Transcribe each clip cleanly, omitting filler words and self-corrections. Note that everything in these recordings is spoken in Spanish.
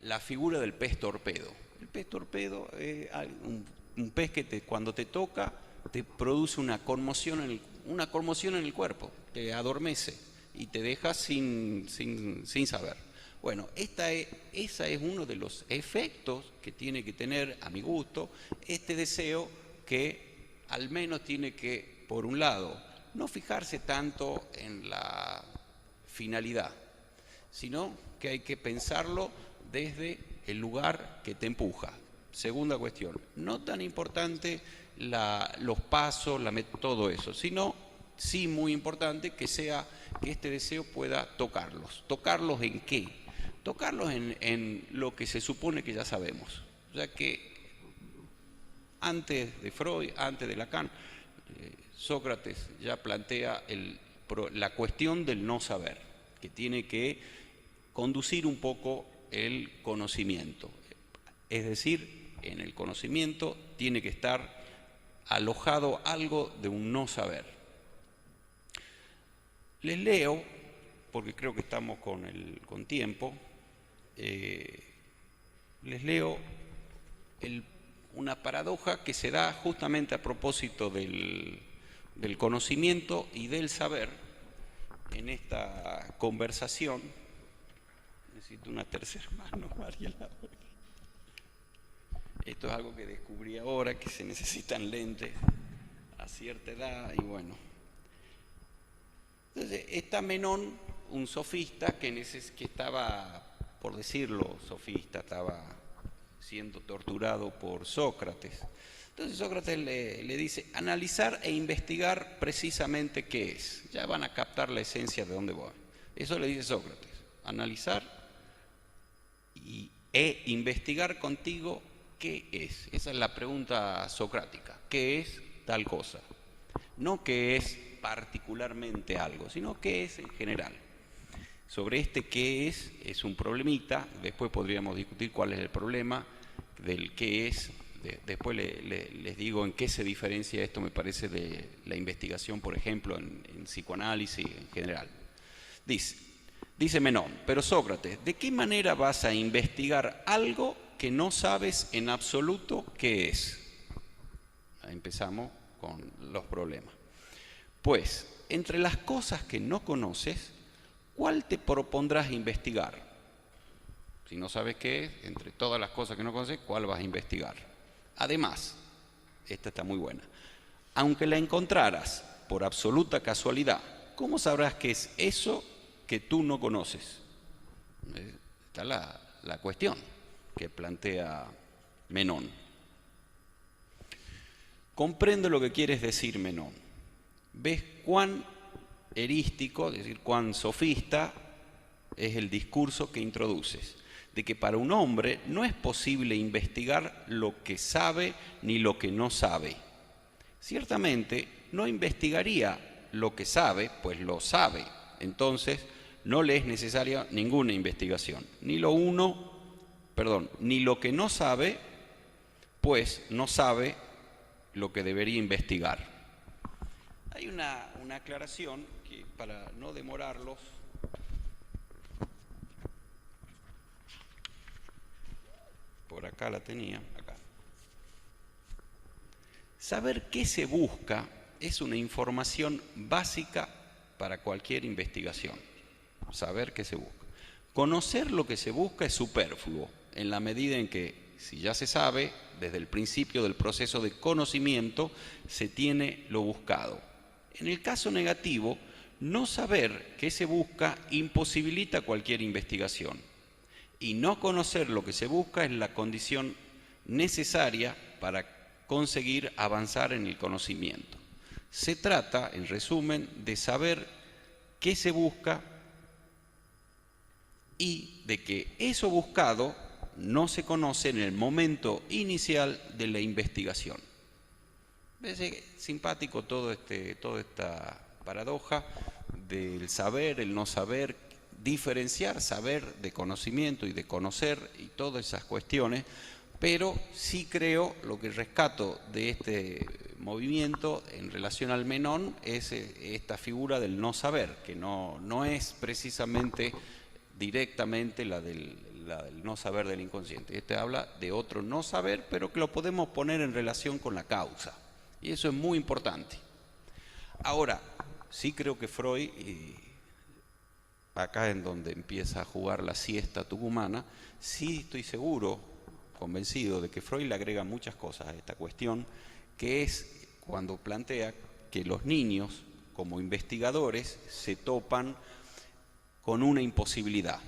la figura del pez torpedo. El pez torpedo es un pez que cuando te toca te produce una conmoción en el cuerpo, te adormece y te deja sin saber. Bueno, ese es uno de los efectos que tiene que tener, a mi gusto, este deseo que al menos tiene que, por un lado, no fijarse tanto en la finalidad, sino que hay que pensarlo desde el lugar que te empuja. Segunda cuestión, no tan importante los pasos, todo eso, sino sí muy importante que este deseo pueda tocarlos. ¿Tocarlos en qué? Tocarlos en lo que se supone que ya sabemos. O sea que antes de Freud, antes de Lacan, Sócrates ya plantea la cuestión del no saber, que tiene que conducir un poco el conocimiento. Es decir, en el conocimiento tiene que estar alojado algo de un no saber. Les leo, porque creo que estamos con tiempo, les leo una paradoja que se da justamente a propósito del conocimiento y del saber en esta conversación. Necesito una tercera mano, Mariela. Esto es algo que descubrí ahora, que se necesitan lentes a cierta edad y bueno. Entonces, está Menón, un sofista que estaba, por decirlo, estaba siendo torturado por Sócrates. Entonces Sócrates le dice, analizar e investigar precisamente qué es. Ya van a captar la esencia de dónde voy. Eso le dice Sócrates, analizar e investigar contigo qué es. Esa es la pregunta socrática, ¿qué es tal cosa? No qué es particularmente algo, sino qué es en general. Sobre este qué es un problemita, después podríamos discutir cuál es el problema del qué es, después les digo en qué se diferencia esto, me parece, de la investigación, por ejemplo, en psicoanálisis en general. Dice Menón, pero Sócrates, ¿de qué manera vas a investigar algo que no sabes en absoluto qué es? Ahí empezamos con los problemas. Pues, entre las cosas que no conoces, ¿cuál te propondrás investigar? Si no sabes qué es, entre todas las cosas que no conoces, ¿cuál vas a investigar? Además, esta está muy buena, aunque la encontraras por absoluta casualidad, ¿cómo sabrás qué es eso que tú no conoces? Está la cuestión que plantea Menón. Comprendo lo que quieres decir, Menón. ¿Ves cuán erístico, es decir, cuán sofista es el discurso que introduces? De que para un hombre no es posible investigar lo que sabe ni lo que no sabe. Ciertamente no investigaría lo que sabe, pues lo sabe. Entonces no le es necesaria ninguna investigación. Ni lo que no sabe, pues no sabe lo que debería investigar. Hay una aclaración que, para no demorarlos, por acá la tenía, acá. Saber qué se busca es una información básica para cualquier investigación. Saber qué se busca. Conocer lo que se busca es superfluo, en la medida en que, si ya se sabe, desde el principio del proceso de conocimiento se tiene lo buscado. En el caso negativo, no saber qué se busca imposibilita cualquier investigación. Y no conocer lo que se busca es la condición necesaria para conseguir avanzar en el conocimiento. Se trata, en resumen, de saber qué se busca y de que eso buscado no se conoce en el momento inicial de la investigación. Es simpático toda esta paradoja del saber, el no saber, diferenciar saber de conocimiento y de conocer y todas esas cuestiones, pero sí creo, lo que rescato de este movimiento en relación al Menón es esta figura del no saber, que no es precisamente directamente la el no saber del inconsciente. Este habla de otro no saber, pero que lo podemos poner en relación con la causa. Y eso es muy importante. Ahora, sí creo que Freud, acá en donde empieza a jugar la siesta tucumana, sí estoy seguro, convencido de que Freud le agrega muchas cosas a esta cuestión, que es cuando plantea que los niños, como investigadores, se topan con una imposibilidad.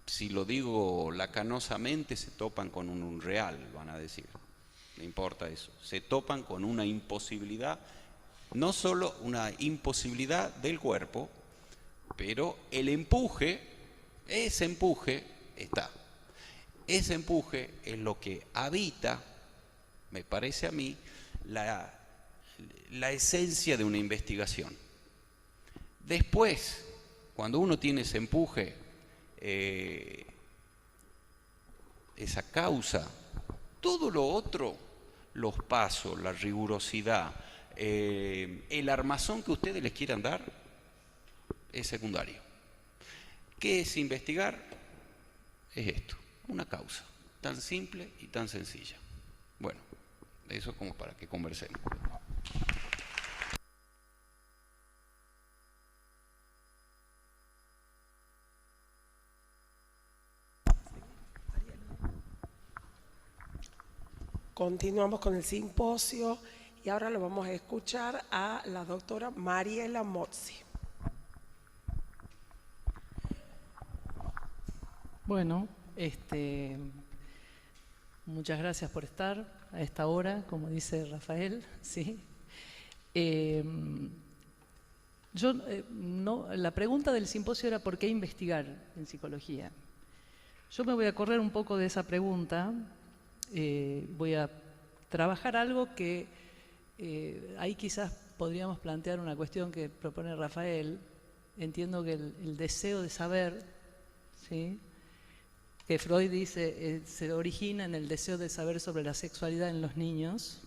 Si lo digo lacanosamente, se topan con un real, van a decir. No importa eso. Se topan con una imposibilidad, no solo una imposibilidad del cuerpo, pero el empuje, ese empuje está. Ese empuje es lo que habita, me parece a mí, la esencia de una investigación. Después, cuando uno tiene ese empuje, esa causa, todo lo otro, los pasos, la rigurosidad, el armazón que ustedes les quieran dar, es secundario. ¿Qué es investigar? Es esto, una causa, tan simple y tan sencilla. Bueno, eso como para que conversemos. Continuamos con el simposio y ahora lo vamos a escuchar a la doctora Mariela Mozzi. Bueno, muchas gracias por estar a esta hora, como dice Rafael, ¿sí? La pregunta del simposio era ¿por qué investigar en psicología? Yo me voy a correr un poco de esa pregunta. Voy a trabajar algo que ahí quizás podríamos plantear una cuestión que propone Rafael. Entiendo que el deseo de saber, ¿sí?, que Freud dice se origina en el deseo de saber sobre la sexualidad en los niños,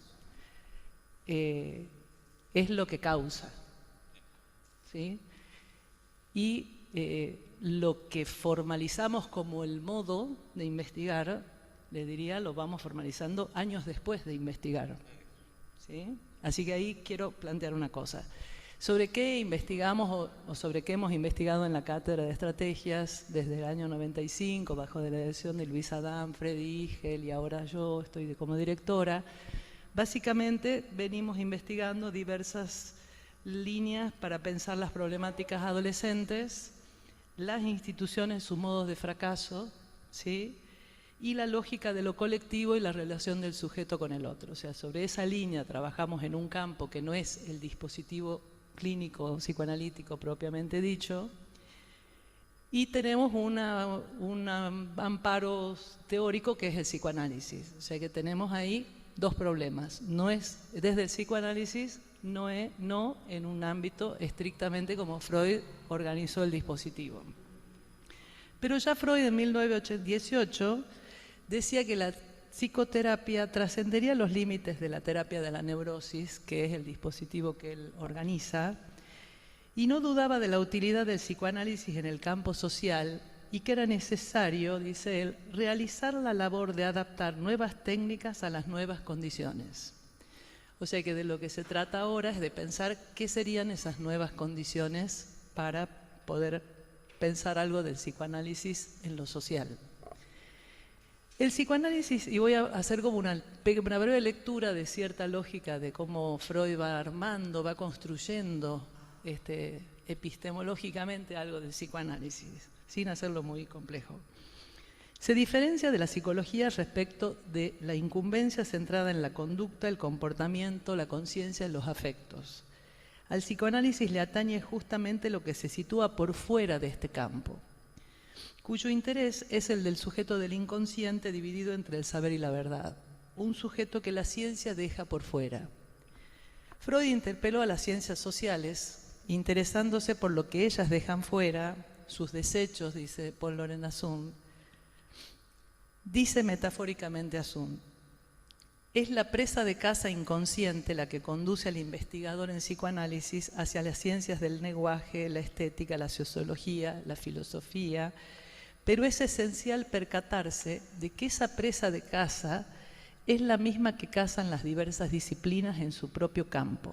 es lo que causa, ¿sí? Y lo que formalizamos como el modo de investigar, le diría, lo vamos formalizando años después de investigar, ¿sí? Así que ahí quiero plantear una cosa. ¿Sobre qué investigamos o sobre qué hemos investigado en la Cátedra de Estrategias desde el año 95, bajo la dirección de Luis Adam, Freddy Igel y ahora yo estoy como directora? Básicamente venimos investigando diversas líneas para pensar las problemáticas adolescentes, las instituciones, sus modos de fracaso, ¿sí?, y la lógica de lo colectivo y la relación del sujeto con el otro. O sea, sobre esa línea trabajamos en un campo que no es el dispositivo clínico psicoanalítico propiamente dicho, y tenemos un amparo teórico que es el psicoanálisis. O sea que tenemos ahí dos problemas. No es desde el psicoanálisis, no en un ámbito estrictamente como Freud organizó el dispositivo. Pero ya Freud en 1918 decía que la psicoterapia trascendería los límites de la terapia de la neurosis, que es el dispositivo que él organiza, y no dudaba de la utilidad del psicoanálisis en el campo social y que era necesario, dice él, realizar la labor de adaptar nuevas técnicas a las nuevas condiciones. O sea que de lo que se trata ahora es de pensar qué serían esas nuevas condiciones para poder pensar algo del psicoanálisis en lo social. El psicoanálisis, y voy a hacer como una breve lectura de cierta lógica de cómo Freud va armando, va construyendo epistemológicamente algo del psicoanálisis, sin hacerlo muy complejo. Se diferencia de la psicología respecto de la incumbencia centrada en la conducta, el comportamiento, la conciencia y los afectos. Al psicoanálisis le atañe justamente lo que se sitúa por fuera de este campo, cuyo interés es el del sujeto del inconsciente dividido entre el saber y la verdad, un sujeto que la ciencia deja por fuera. Freud interpeló a las ciencias sociales, interesándose por lo que ellas dejan fuera, sus desechos, dice Paul Laurent Assun. Dice metafóricamente Assun: es la presa de caza inconsciente la que conduce al investigador en psicoanálisis hacia las ciencias del lenguaje, la estética, la sociología, la filosofía, pero es esencial percatarse de que esa presa de caza es la misma que cazan las diversas disciplinas en su propio campo.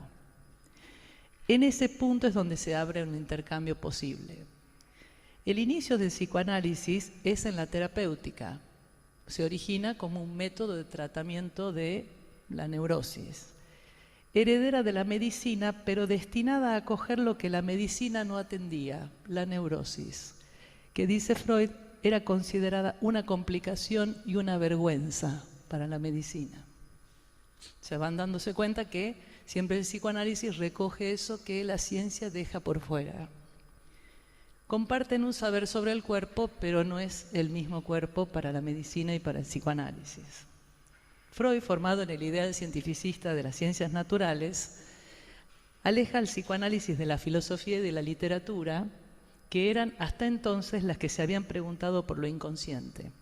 En ese punto es donde se abre un intercambio posible. El inicio del psicoanálisis es en la terapéutica. Se origina como un método de tratamiento de la neurosis, heredera de la medicina, pero destinada a acoger lo que la medicina no atendía, la neurosis, que dice Freud era considerada una complicación y una vergüenza para la medicina. Se van dándose cuenta que siempre el psicoanálisis recoge eso que la ciencia deja por fuera. Comparten un saber sobre el cuerpo, pero no es el mismo cuerpo para la medicina y para el psicoanálisis. Freud, formado en el ideal cientificista de las ciencias naturales, aleja el psicoanálisis de la filosofía y de la literatura, que eran hasta entonces las que se habían preguntado por lo inconsciente.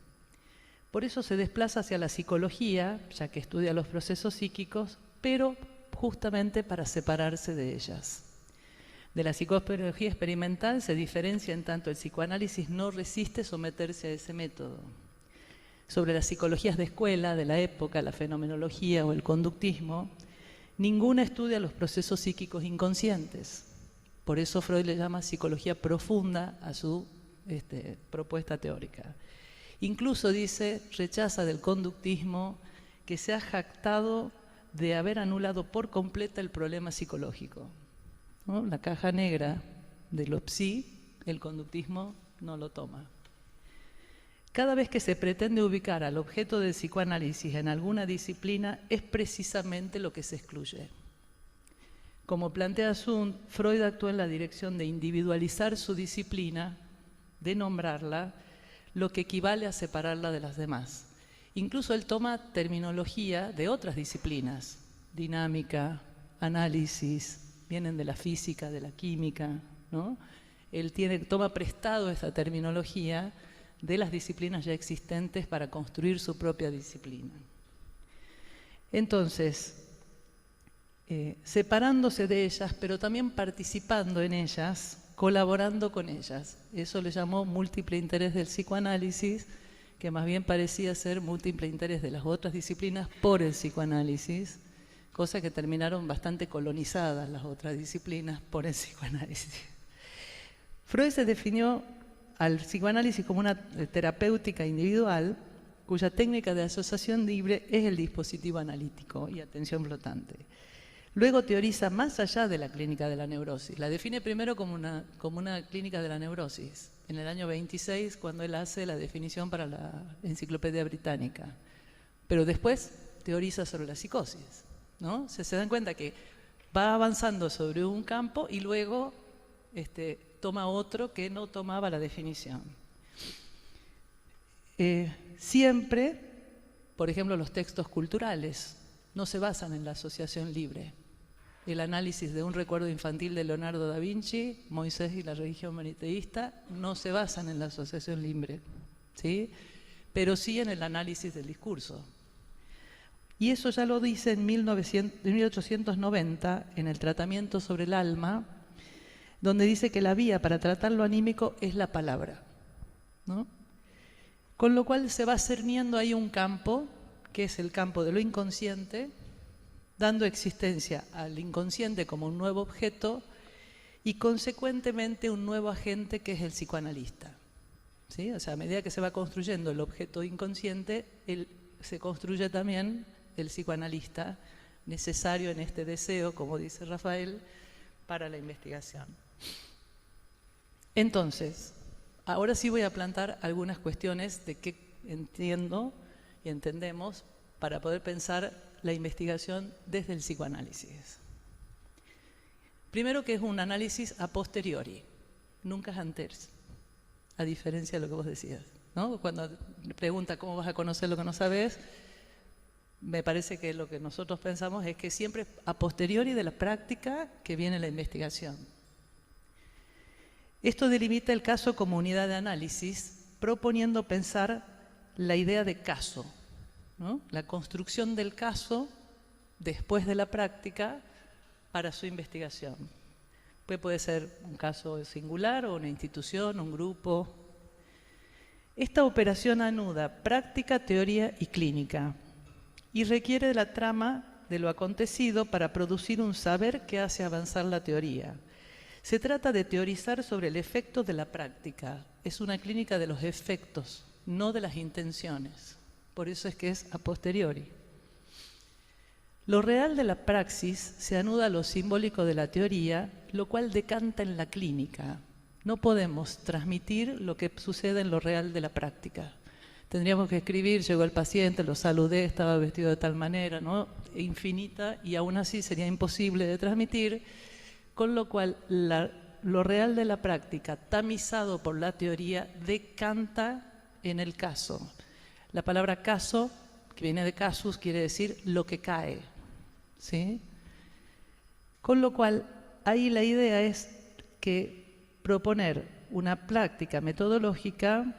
Por eso se desplaza hacia la psicología, ya que estudia los procesos psíquicos, pero justamente para separarse de ellas. De la psicología experimental se diferencia en tanto el psicoanálisis no resiste someterse a ese método. Sobre las psicologías de escuela, de la época, la fenomenología o el conductismo, ninguna estudia los procesos psíquicos inconscientes. Por eso Freud le llama psicología profunda a su propuesta teórica. Incluso dice, rechaza del conductismo que se ha jactado de haber anulado por completa el problema psicológico, ¿no? La caja negra de lo psi, el conductismo no lo toma. Cada vez que se pretende ubicar al objeto del psicoanálisis en alguna disciplina, es precisamente lo que se excluye. Como plantea Sund, Freud actuó en la dirección de individualizar su disciplina, de nombrarla, lo que equivale a separarla de las demás. Incluso él toma terminología de otras disciplinas, dinámica, análisis, vienen de la física, de la química, ¿no? Él toma prestado esa terminología de las disciplinas ya existentes para construir su propia disciplina. Entonces, separándose de ellas, pero también participando en ellas, colaborando con ellas. Eso le llamó múltiple interés del psicoanálisis, que más bien parecía ser múltiple interés de las otras disciplinas por el psicoanálisis, cosa que terminaron bastante colonizadas las otras disciplinas por el psicoanálisis. Freud se definió al psicoanálisis como una terapéutica individual, cuya técnica de asociación libre es el dispositivo analítico y atención flotante. Luego teoriza más allá de la clínica de la neurosis. La define primero como una clínica de la neurosis, en el año 26, cuando él hace la definición para la Enciclopedia Británica. Pero después teoriza sobre la psicosis, ¿no? Se dan cuenta que va avanzando sobre un campo y luego toma otro que no tomaba la definición. Siempre, por ejemplo, los textos culturales no se basan en la asociación libre. El análisis de un recuerdo infantil de Leonardo da Vinci, Moisés y la religión monoteísta, no se basan en la asociación libre, ¿sí? Pero sí en el análisis del discurso. Y eso ya lo dice en 1890, en el tratamiento sobre el alma, donde dice que la vía para tratar lo anímico es la palabra, ¿no? Con lo cual se va cerniendo ahí un campo, que es el campo de lo inconsciente, dando existencia al inconsciente como un nuevo objeto y consecuentemente un nuevo agente que es el psicoanalista, ¿sí? O sea, a medida que se va construyendo el objeto inconsciente, se construye también el psicoanalista necesario en este deseo, como dice Rafael, para la investigación. Entonces, ahora sí voy a plantar algunas cuestiones de qué entiendo y entendemos para poder pensar la investigación desde el psicoanálisis. Primero, que es un análisis a posteriori, nunca es antes, a diferencia de lo que vos decías, ¿no? Cuando pregunta cómo vas a conocer lo que no sabes, me parece que lo que nosotros pensamos es que siempre es a posteriori de la práctica que viene la investigación. Esto delimita el caso como unidad de análisis, proponiendo pensar la idea de caso, ¿no? La construcción del caso después de la práctica para su investigación. Puede ser un caso singular o una institución, un grupo. Esta operación anuda práctica, teoría y clínica y requiere de la trama de lo acontecido para producir un saber que hace avanzar la teoría. Se trata de teorizar sobre el efecto de la práctica. Es una clínica de los efectos, no de las intenciones. Por eso es que es a posteriori. Lo real de la praxis se anuda a lo simbólico de la teoría, lo cual decanta en la clínica. No podemos transmitir lo que sucede en lo real de la práctica. Tendríamos que escribir, llegó el paciente, lo saludé, estaba vestido de tal manera, ¿no? Infinita, y aún así sería imposible de transmitir, con lo cual lo real de la práctica, tamizado por la teoría, decanta en el caso. La palabra caso, que viene de casus, quiere decir lo que cae, ¿sí? Con lo cual, ahí la idea es que proponer una práctica metodológica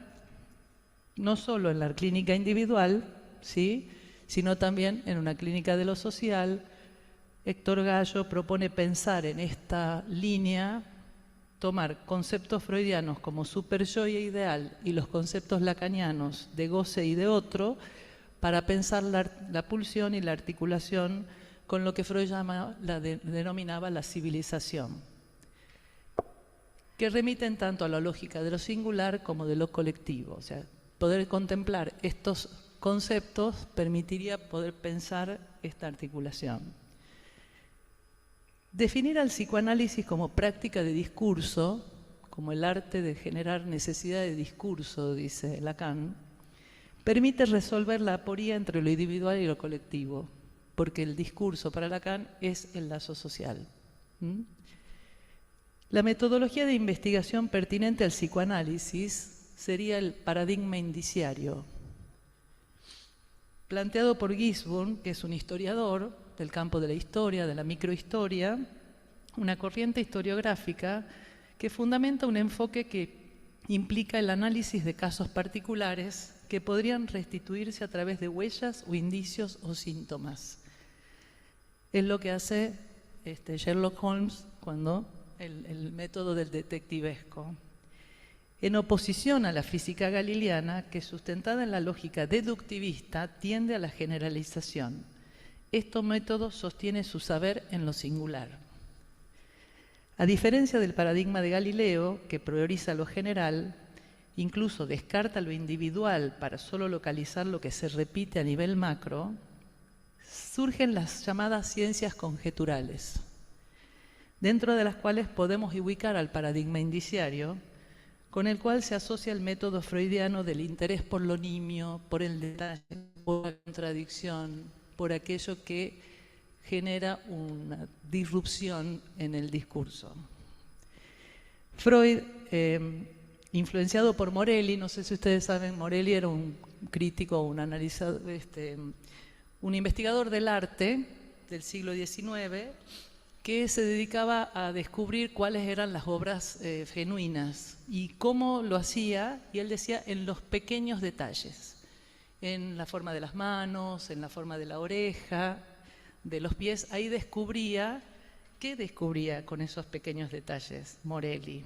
no solo en la clínica individual, ¿sí?, sino también en una clínica de lo social. Héctor Gallo propone pensar en esta línea, tomar conceptos freudianos como superyo e ideal y los conceptos lacanianos de goce y de otro para pensar la pulsión y la articulación con lo que Freud denominaba la civilización, que remiten tanto a la lógica de lo singular como de lo colectivo. O sea, poder contemplar estos conceptos permitiría poder pensar esta articulación. Definir al psicoanálisis como práctica de discurso, como el arte de generar necesidad de discurso, dice Lacan, permite resolver la aporía entre lo individual y lo colectivo, porque el discurso para Lacan es el lazo social. La metodología de investigación pertinente al psicoanálisis sería el paradigma indiciario, planteado por Gisborne, que es un historiador del campo de la historia, de la microhistoria, una corriente historiográfica que fundamenta un enfoque que implica el análisis de casos particulares que podrían restituirse a través de huellas o indicios o síntomas. Es lo que hace Sherlock Holmes cuando el método del detectivesco. En oposición a la física galileana, que sustentada en la lógica deductivista tiende a la generalización. Este método sostiene su saber en lo singular. A diferencia del paradigma de Galileo, que prioriza lo general, incluso descarta lo individual para solo localizar lo que se repite a nivel macro, surgen las llamadas ciencias conjeturales, dentro de las cuales podemos ubicar al paradigma indiciario, con el cual se asocia el método freudiano del interés por lo nimio, por el detalle, por la contradicción, por aquello que genera una disrupción en el discurso. Freud, influenciado por Morelli, no sé si ustedes saben, Morelli era un crítico, un analizador, un investigador del arte del siglo XIX, que se dedicaba a descubrir cuáles eran las obras genuinas y cómo lo hacía, y él decía, en los pequeños detalles, en la forma de las manos, en la forma de la oreja, de los pies. Ahí descubría, ¿qué descubría con esos pequeños detalles Morelli?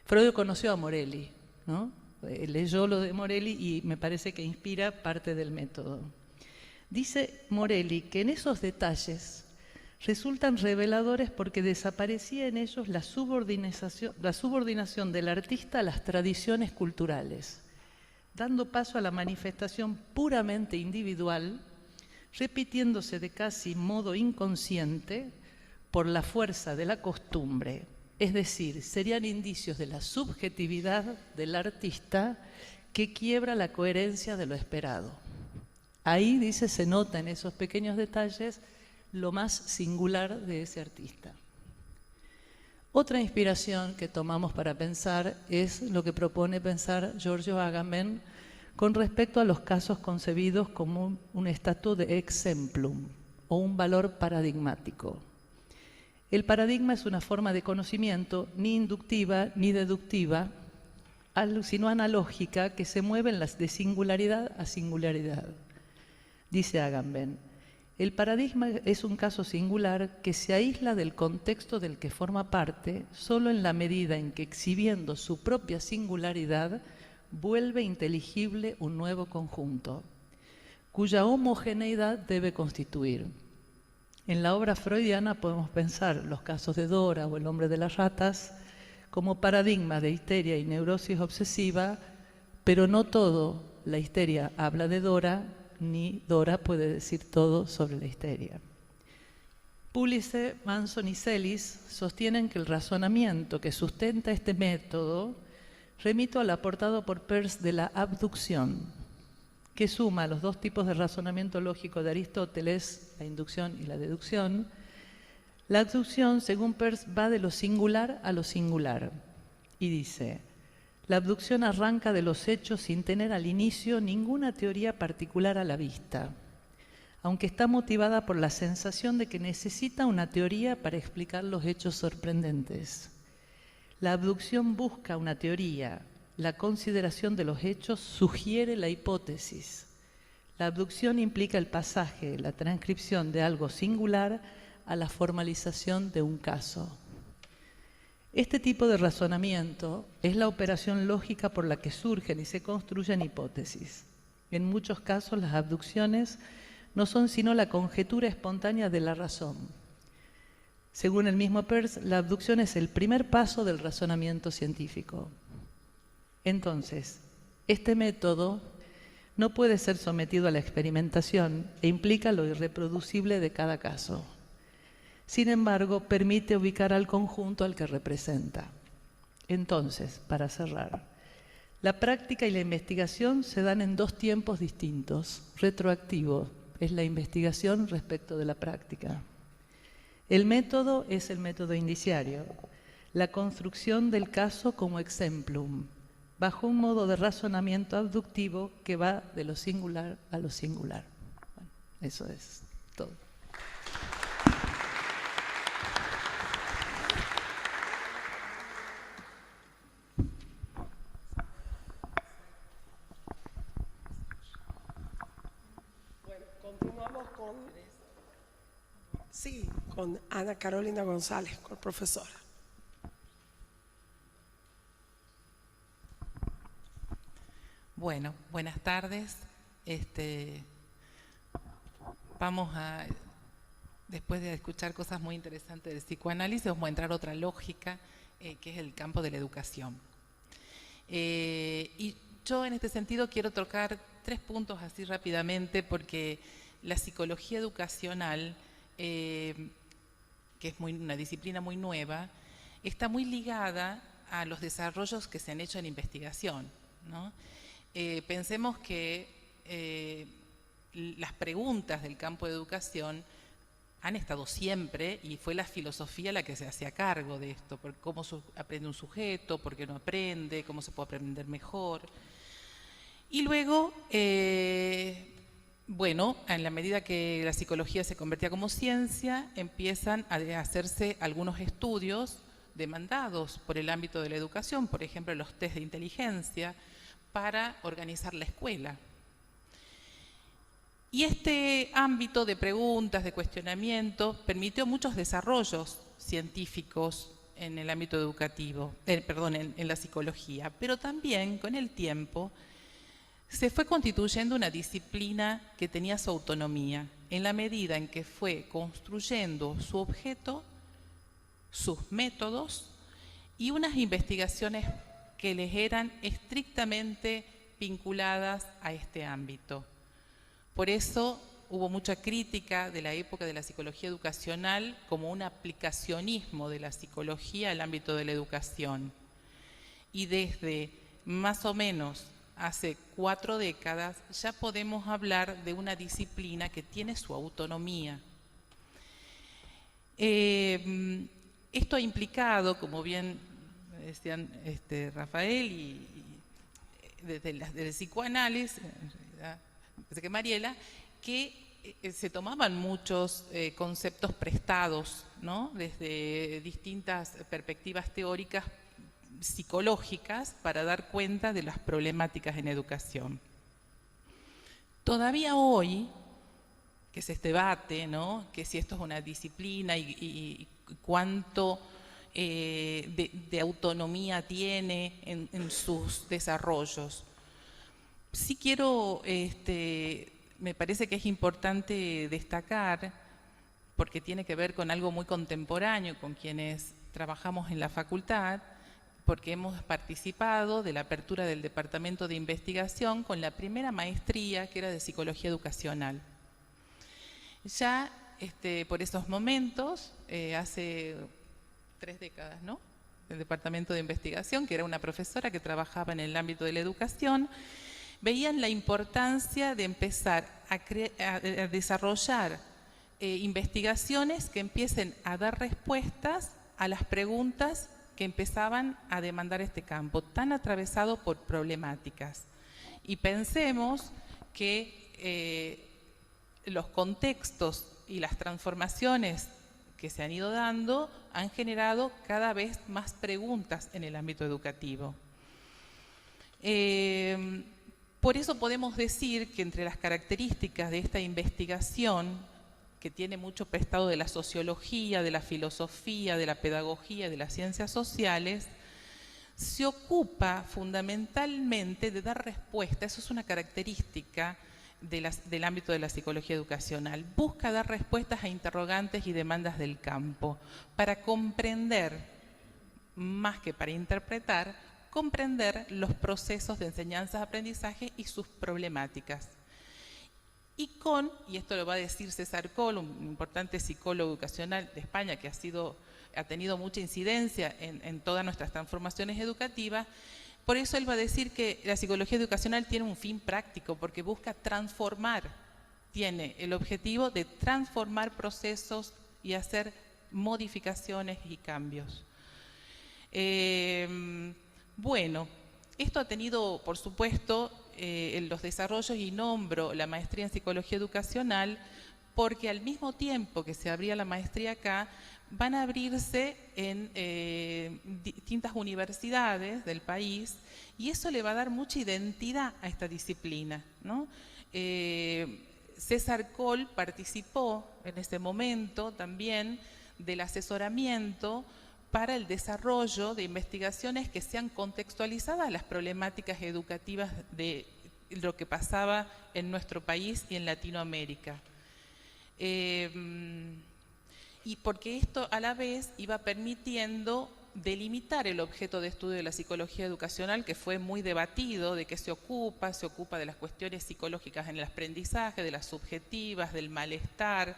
Freud conoció a Morelli, ¿no? Leyó lo de Morelli y me parece que inspira parte del método. Dice Morelli que en esos detalles resultan reveladores porque desaparecía en ellos la subordinación del artista a las tradiciones culturales, dando paso a la manifestación puramente individual, repitiéndose de casi modo inconsciente por la fuerza de la costumbre. Es decir, serían indicios de la subjetividad del artista que quiebra la coherencia de lo esperado. Ahí, dice, se nota en esos pequeños detalles lo más singular de ese artista. Otra inspiración que tomamos para pensar es lo que propone pensar Giorgio Agamben con respecto a los casos concebidos como un statu de exemplum o un valor paradigmático. El paradigma es una forma de conocimiento ni inductiva ni deductiva, sino analógica que se mueve de singularidad a singularidad. Dice Agamben, el paradigma es un caso singular que se aísla del contexto del que forma parte solo en la medida en que, exhibiendo su propia singularidad, vuelve inteligible un nuevo conjunto, cuya homogeneidad debe constituir. En la obra freudiana podemos pensar los casos de Dora o el hombre de las ratas como paradigmas de histeria y neurosis obsesiva, pero no todo la histeria habla de Dora, ni Dora puede decir todo sobre la histeria. Pulitzer, Manson y Sellis sostienen que el razonamiento que sustenta este método remito al aportado por Peirce de la abducción, que suma los dos tipos de razonamiento lógico de Aristóteles, la inducción y la deducción. La abducción, según Peirce, va de lo singular a lo singular y dice: la abducción arranca de los hechos sin tener al inicio ninguna teoría particular a la vista, aunque está motivada por la sensación de que necesita una teoría para explicar los hechos sorprendentes. La abducción busca una teoría, la consideración de los hechos sugiere la hipótesis. La abducción implica el pasaje, la transcripción de algo singular a la formalización de un caso. Este tipo de razonamiento es la operación lógica por la que surgen y se construyen hipótesis. En muchos casos las abducciones no son sino la conjetura espontánea de la razón. Según el mismo Peirce, la abducción es el primer paso del razonamiento científico. Entonces, este método no puede ser sometido a la experimentación e implica lo irreproducible de cada caso. Sin embargo, permite ubicar al conjunto al que representa. Entonces, para cerrar, la práctica y la investigación se dan en dos tiempos distintos, retroactivos. Es la investigación respecto de la práctica. El método es el método indiciario, la construcción del caso como exemplum, bajo un modo de razonamiento abductivo que va de lo singular a lo singular. Bueno, eso es todo. Continuamos con Ana Carolina González, con profesora. Bueno, buenas tardes. Vamos a, después de escuchar cosas muy interesantes del psicoanálisis, vamos a entrar a otra lógica, que es el campo de la educación. Y yo en este sentido quiero tocar 3 puntos así rápidamente, porque la psicología educacional, que es una disciplina muy nueva, está muy ligada a los desarrollos que se han hecho en investigación, ¿no? Pensemos que las preguntas del campo de educación han estado siempre, y fue la filosofía la que se hacía cargo de esto, por cómo aprende un sujeto, por qué no aprende, cómo se puede aprender mejor. Y luego, bueno, en la medida que la psicología se convertía como ciencia, empiezan a hacerse algunos estudios demandados por el ámbito de la educación, por ejemplo, los test de inteligencia, para organizar la escuela. Y este ámbito de preguntas, de cuestionamiento, permitió muchos desarrollos científicos en el ámbito educativo, en la psicología, pero también con el tiempo se fue constituyendo una disciplina que tenía su autonomía, en la medida en que fue construyendo su objeto, sus métodos y unas investigaciones que les eran estrictamente vinculadas a este ámbito. Por eso hubo mucha crítica de la época de la psicología educacional como un aplicacionismo de la psicología al ámbito de la educación. Y desde más o menos hace 4 décadas ya podemos hablar de una disciplina que tiene su autonomía. Esto ha implicado, como bien decían Rafael y desde el psicoanálisis, que Mariela, que se tomaban muchos conceptos prestados, ¿no?, desde distintas perspectivas teóricas psicológicas para dar cuenta de las problemáticas en educación. Todavía hoy, que se debate, ¿no?, que si esto es una disciplina y cuánto de autonomía tiene en sus desarrollos. Sí quiero, me parece que es importante destacar, porque tiene que ver con algo muy contemporáneo, con quienes trabajamos en la facultad, porque hemos participado de la apertura del Departamento de Investigación con la primera maestría, que era de Psicología Educacional. Ya por esos momentos, hace 3 décadas, ¿no?, el Departamento de Investigación, que era una profesora que trabajaba en el ámbito de la educación, veían la importancia de empezar a desarrollar investigaciones que empiecen a dar respuestas a las preguntas que empezaban a demandar este campo, tan atravesado por problemáticas. Y pensemos que los contextos y las transformaciones que se han ido dando han generado cada vez más preguntas en el ámbito educativo. Por eso podemos decir que entre las características de esta investigación, que tiene mucho prestado de la sociología, de la filosofía, de la pedagogía, de las ciencias sociales, se ocupa fundamentalmente de dar respuesta. Eso es una característica del ámbito de la psicología educacional. Busca dar respuestas a interrogantes y demandas del campo para comprender, más que para interpretar, comprender los procesos de enseñanza-aprendizaje y sus problemáticas. Y esto lo va a decir César Coll, un importante psicólogo educacional de España que ha tenido mucha incidencia en todas nuestras transformaciones educativas, por eso él va a decir que la psicología educacional tiene un fin práctico, porque busca transformar, tiene el objetivo de transformar procesos y hacer modificaciones y cambios. Bueno, esto ha tenido, por supuesto, los desarrollos, y nombro la maestría en psicología educacional porque al mismo tiempo que se abría la maestría acá, van a abrirse en distintas universidades del país, y eso le va a dar mucha identidad a esta disciplina, ¿no? César Coll participó en ese momento también del asesoramiento para el desarrollo de investigaciones que sean contextualizadas a las problemáticas educativas de lo que pasaba en nuestro país y en Latinoamérica. Y porque esto a la vez iba permitiendo delimitar el objeto de estudio de la psicología educacional, que fue muy debatido, de qué se ocupa de las cuestiones psicológicas en el aprendizaje, de las subjetivas, del malestar.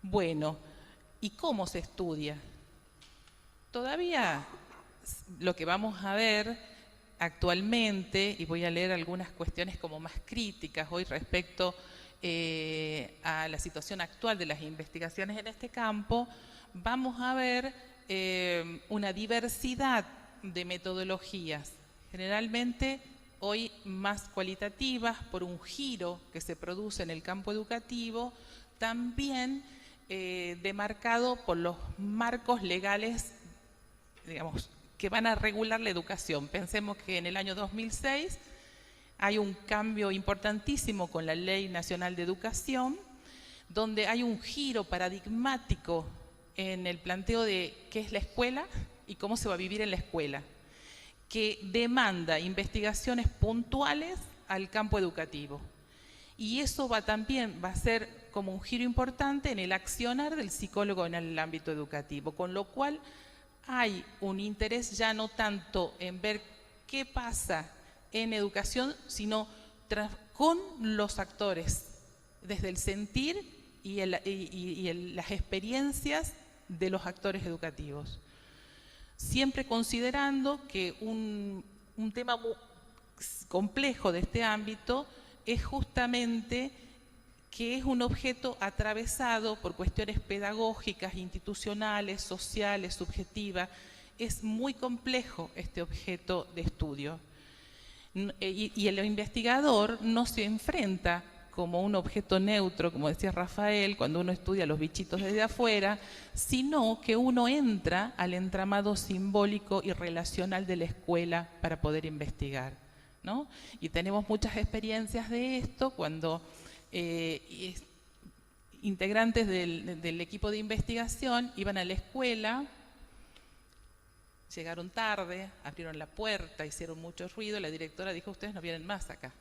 Bueno, ¿y cómo se estudia? Todavía lo que vamos a ver actualmente, y voy a leer algunas cuestiones como más críticas hoy respecto a la situación actual de las investigaciones en este campo, vamos a ver una diversidad de metodologías, generalmente hoy más cualitativas por un giro que se produce en el campo educativo, también demarcado por los marcos legales, digamos, que van a regular la educación. Pensemos que en el año 2006 hay un cambio importantísimo con la Ley Nacional de Educación, donde hay un giro paradigmático en el planteo de qué es la escuela y cómo se va a vivir en la escuela, que demanda investigaciones puntuales al campo educativo. Y eso también va a ser como un giro importante en el accionar del psicólogo en el ámbito educativo, con lo cual hay un interés ya no tanto en ver qué pasa en educación, sino con los actores, desde el sentir y las experiencias de los actores educativos. Siempre considerando que un tema muy complejo de este ámbito es justamente que es un objeto atravesado por cuestiones pedagógicas, institucionales, sociales, subjetivas. Es muy complejo este objeto de estudio. Y el investigador no se enfrenta como un objeto neutro, como decía Rafael, cuando uno estudia los bichitos desde afuera, sino que uno entra al entramado simbólico y relacional de la escuela para poder investigar, ¿no? Y tenemos muchas experiencias de esto cuando integrantes del equipo de investigación iban a la escuela llegaron tarde, abrieron la puerta, hicieron mucho ruido, la directora dijo, ustedes no vienen más acá,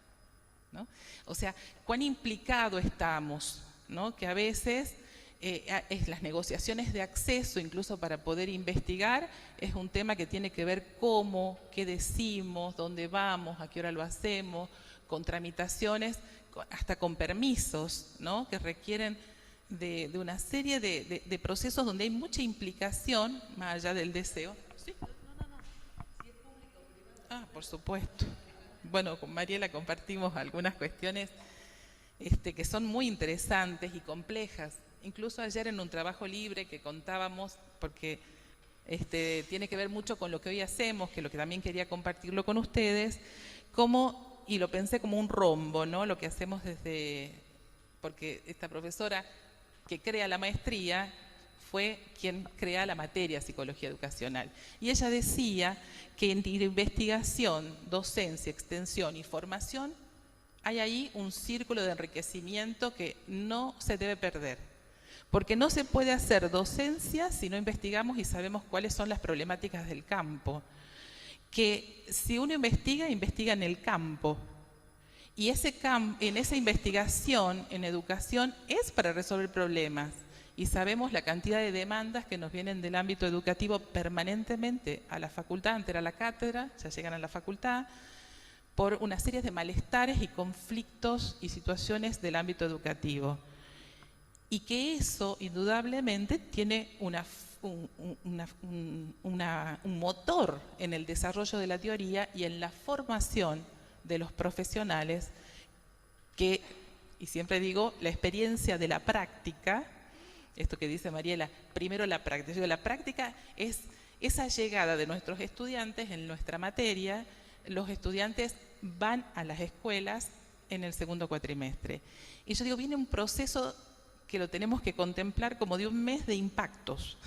¿no? O sea, cuán implicado estamos, ¿no? Que a veces las negociaciones de acceso, incluso para poder investigar, es un tema que tiene que ver cómo, qué decimos, dónde vamos, a qué hora lo hacemos, con tramitaciones, hasta con permisos, ¿no? Que requieren de una serie de procesos donde hay mucha implicación, más allá del deseo. ¿Sí? Ah, por supuesto. Bueno, con Mariela compartimos algunas cuestiones que son muy interesantes y complejas. Incluso ayer en un trabajo libre que contábamos, porque tiene que ver mucho con lo que hoy hacemos, que lo que también quería compartirlo con ustedes, y lo pensé como un rombo, ¿no? Lo que hacemos porque esta profesora que crea la maestría fue quien crea la materia psicología educacional. Y ella decía que en investigación, docencia, extensión y formación hay ahí un círculo de enriquecimiento que no se debe perder. Porque no se puede hacer docencia si no investigamos y sabemos cuáles son las problemáticas del campo. Que si uno investiga, investiga en el campo. Y en esa investigación, en educación, es para resolver problemas. Y sabemos la cantidad de demandas que nos vienen del ámbito educativo permanentemente a la facultad, antes era la cátedra, ya llegan a la facultad, por una serie de malestares y conflictos y situaciones del ámbito educativo. Y que eso, indudablemente, tiene un motor en el desarrollo de la teoría y en la formación de los profesionales y siempre digo, la experiencia de la práctica, esto que dice Mariela, primero la práctica. La práctica es esa llegada de nuestros estudiantes en nuestra materia. Los estudiantes van a las escuelas en el segundo cuatrimestre. Y yo digo, viene un proceso que lo tenemos que contemplar como de un mes de impactos,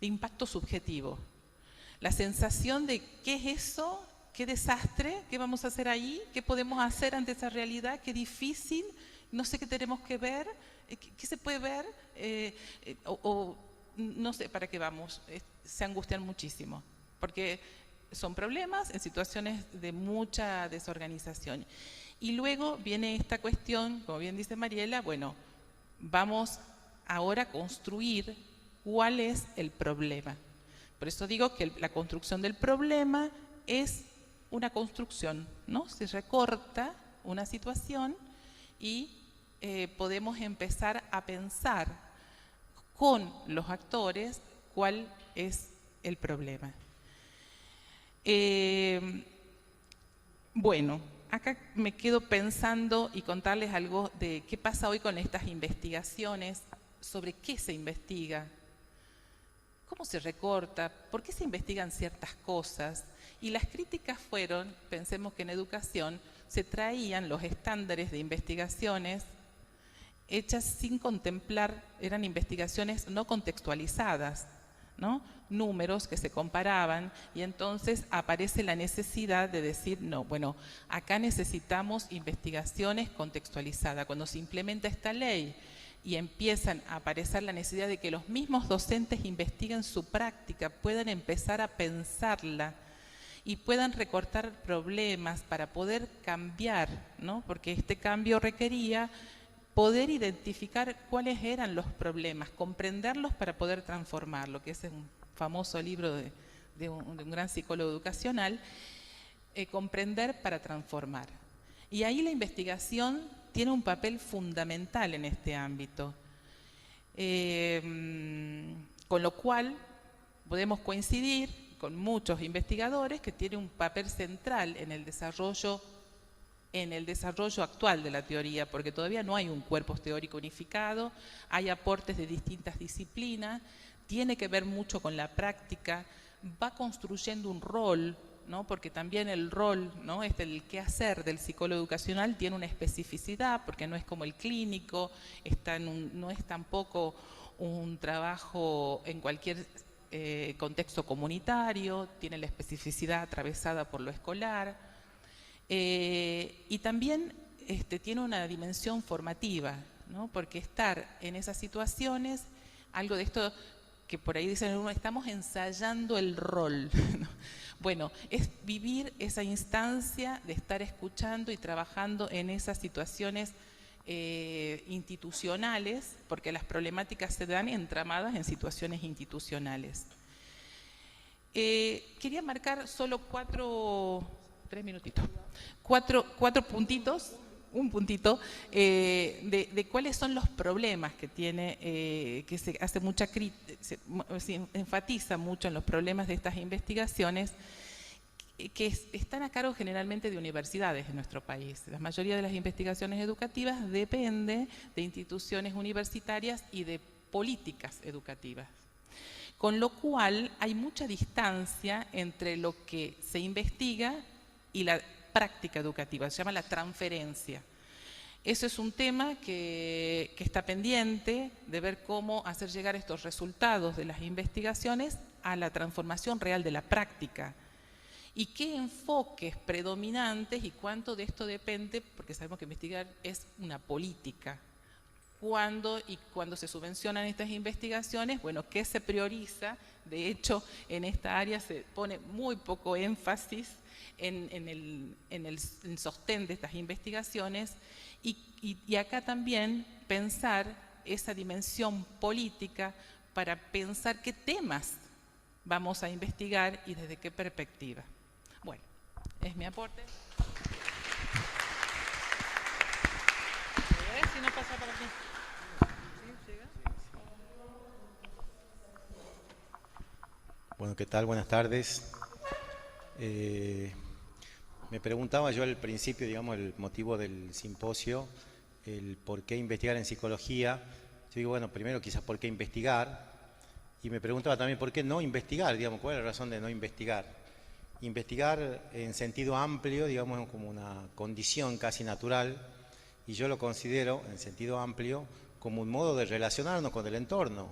de impacto subjetivo. La sensación de qué es eso, qué desastre, qué vamos a hacer ahí, qué podemos hacer ante esa realidad, qué difícil, no sé qué tenemos que ver, qué se puede ver, no sé para qué vamos, se angustian muchísimo, porque son problemas en situaciones de mucha desorganización. Y luego viene esta cuestión, como bien dice Mariela, bueno, vamos ahora a construir cuál es el problema. Por eso digo que la construcción del problema es una construcción, ¿no? Se recorta una situación y podemos empezar a pensar con los actores cuál es el problema. Bueno, acá me quedo pensando y contarles algo de qué pasa hoy con estas investigaciones, sobre qué se investiga, cómo se recorta, por qué se investigan ciertas cosas. Y las críticas fueron, pensemos que en educación se traían los estándares de investigaciones hechas sin contemplar, eran investigaciones no contextualizadas, ¿no? Números que se comparaban y entonces aparece la necesidad de decir, no, bueno, acá necesitamos investigaciones contextualizadas. Cuando se implementa esta ley y empiezan a aparecer la necesidad de que los mismos docentes investiguen su práctica, puedan empezar a pensarla y puedan recortar problemas para poder cambiar, ¿no? Porque este cambio requería poder identificar cuáles eran los problemas, comprenderlos para poder transformarlo, que ese es un famoso libro de un gran psicólogo educacional, comprender para transformar. Y ahí la investigación tiene un papel fundamental en este ámbito, con lo cual podemos coincidir con muchos investigadores que tienen un papel central en el desarrollo actual de la teoría, porque todavía no hay un cuerpo teórico unificado, hay aportes de distintas disciplinas, tiene que ver mucho con la práctica, va construyendo un rol, ¿no? Porque también el rol, ¿no? El qué hacer del psicólogo educacional tiene una especificidad, porque no es como el clínico, no es tampoco un trabajo en cualquier contexto comunitario, tiene la especificidad atravesada por lo escolar, y también tiene una dimensión formativa, ¿no? Porque estar en esas situaciones, algo de esto que por ahí dicen, estamos ensayando el rol. Bueno, es vivir esa instancia de estar escuchando y trabajando en esas situaciones institucionales, porque las problemáticas se dan entramadas en situaciones institucionales. Quería marcar solo cuatro puntitos, un puntito, de cuáles son los problemas que tiene, que se hace mucha se enfatiza mucho en los problemas de estas investigaciones, que están a cargo generalmente de universidades en nuestro país. La mayoría de las investigaciones educativas depende de instituciones universitarias y de políticas educativas. Con lo cual hay mucha distancia entre lo que se investiga y la práctica educativa, se llama la transferencia. Eso es un tema que está pendiente de ver cómo hacer llegar estos resultados de las investigaciones a la transformación real de la práctica. Y qué enfoques predominantes y cuánto de esto depende, porque sabemos que investigar es una política. Cuando se subvencionan estas investigaciones, bueno, ¿qué se prioriza? De hecho, en esta área se pone muy poco énfasis en el sostén de estas investigaciones y acá también pensar esa dimensión política para pensar qué temas vamos a investigar y desde qué perspectiva. Bueno, es mi aporte. A ver si no pasa por aquí. Bueno, ¿qué tal? Buenas tardes. Me preguntaba yo al principio, digamos, el motivo del simposio, el por qué investigar en psicología. Yo digo, bueno, primero quizás por qué investigar, y me preguntaba también por qué no investigar, digamos, cuál es la razón de no investigar. Investigar en sentido amplio, digamos, como una condición casi natural, y yo lo considero, en sentido amplio, como un modo de relacionarnos con el entorno.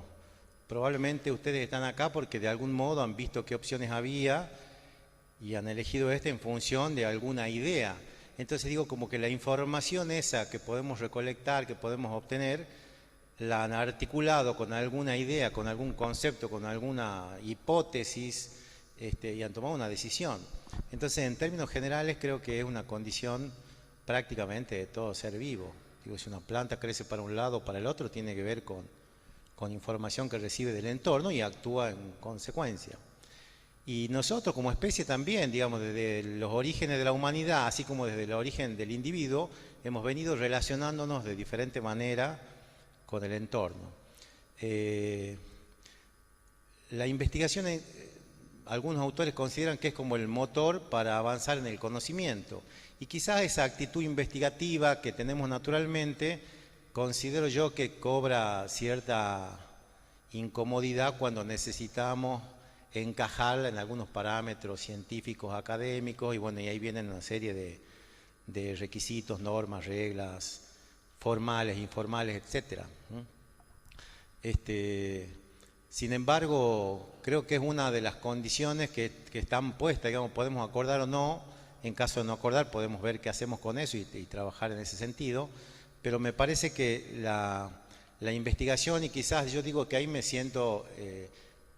Probablemente ustedes están acá porque de algún modo han visto qué opciones había y han elegido en función de alguna idea. Entonces digo, como que la información esa que podemos recolectar, que podemos obtener, la han articulado con alguna idea, con algún concepto, con alguna hipótesis, y han tomado una decisión. Entonces, en términos generales, creo que es una condición prácticamente de todo ser vivo. Digo, si una planta crece para un lado o para el otro, tiene que ver con información que recibe del entorno y actúa en consecuencia. Y nosotros como especie también, digamos, desde los orígenes de la humanidad, así como desde el origen del individuo, hemos venido relacionándonos de diferente manera con el entorno. La investigación, algunos autores consideran que es como el motor para avanzar en el conocimiento. Y quizás esa actitud investigativa que tenemos naturalmente, considero yo que cobra cierta incomodidad cuando necesitamos encajarla en algunos parámetros científicos, académicos, y bueno, y ahí vienen una serie de requisitos, normas, reglas, formales, informales, etc. Sin embargo, creo que es una de las condiciones que están puestas, digamos, podemos acordar o no. En caso de no acordar, podemos ver qué hacemos con eso y trabajar en ese sentido. Pero me parece que la investigación, y quizás yo digo que ahí me siento,